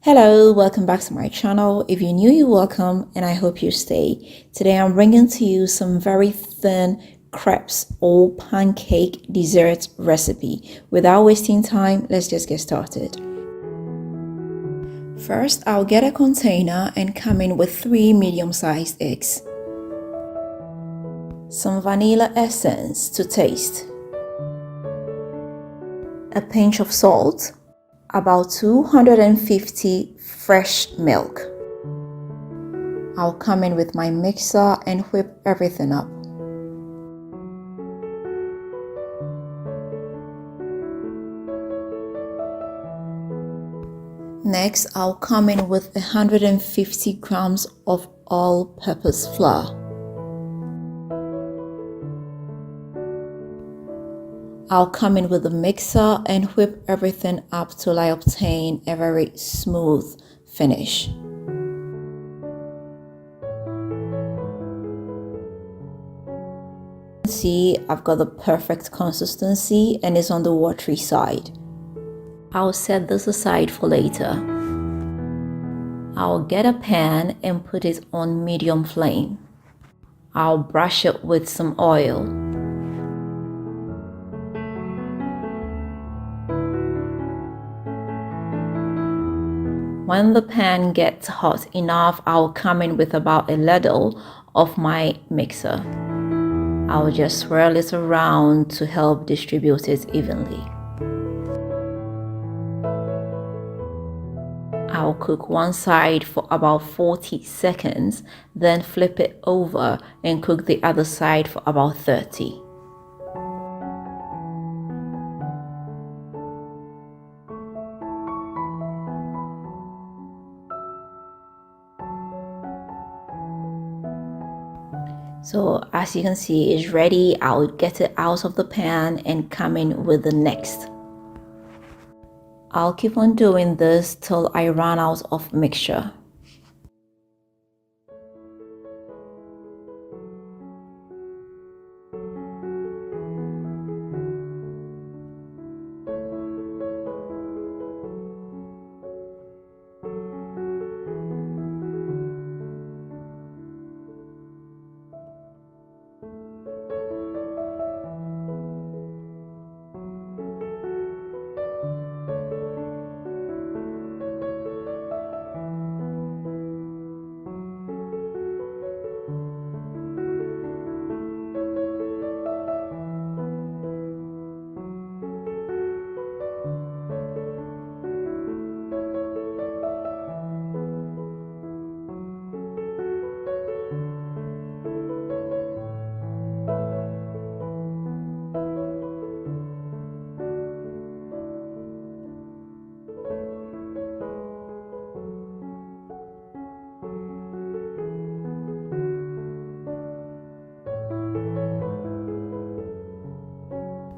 Hello, welcome back to my channel. If you're new, you're welcome and I hope you stay. Today I'm bringing to you some very thin crepes or pancake dessert recipe. Without wasting time, let's just get started. First, I'll get a container and come in with 3 medium-sized eggs, some vanilla essence to taste, a pinch of salt, about 250 fresh milk. I'll come in with my mixer and whip everything up. Next, I'll come in with 150 grams of all-purpose flour. I'll come in with the mixer and whip everything up till I obtain a very smooth finish. See, I've got the perfect consistency and it's on the watery side. I'll set this aside for later. I'll get a pan and put it on medium flame. I'll brush it with some oil. When the pan gets hot enough, I'll come in with about a ladle of my mixer. I'll just swirl it around to help distribute it evenly. I'll cook one side for about 40 seconds, then flip it over and cook the other side for about 30. So as you can see, it's ready. I'll get it out of the pan and come in with the next. I'll keep on doing this till I run out of mixture.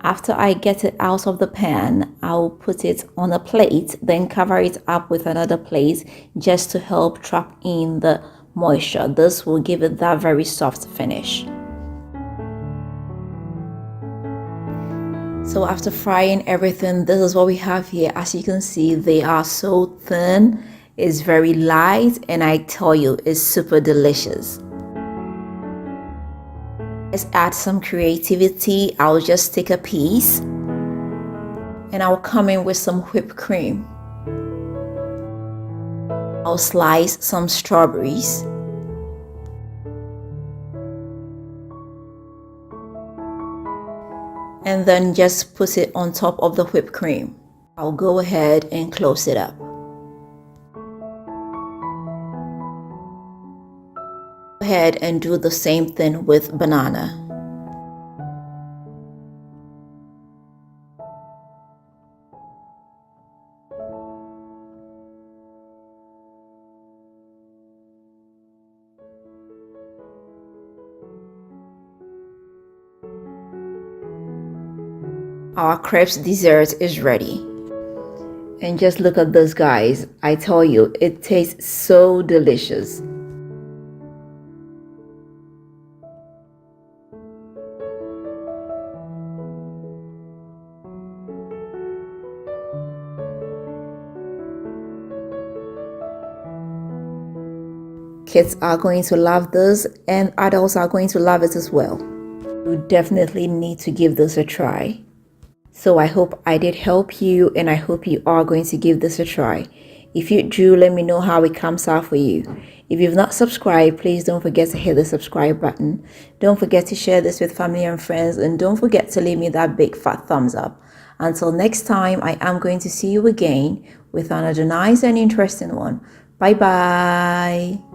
After I get it out of the pan, I'll put it on a plate, then cover it up with another plate just to help trap in the moisture. This will give it that very soft finish. So after frying everything, this is what we have here. As you can see, they are so thin, it's very light, and I tell you, it's super delicious. Let's add some creativity. I'll just take a piece and I'll come in with some whipped cream. I'll slice some strawberries. And then just put it on top of the whipped cream. I'll go ahead and close it up. Go ahead and do the same thing with banana. Our crepes dessert is ready. And just look at this, guys. I tell you, it tastes so delicious. kids are going to love this and adults are going to love it as well. You definitely need to give this a try. So I hope I did help you, and I hope you are going to give this a try. If you do, let me know how it comes out for you. If you've not subscribed, please don't forget to hit the subscribe button. Don't forget to share this with family and friends, and don't forget to leave me that big fat thumbs up. Until next time, I am going to see you again with another nice and interesting one. Bye bye.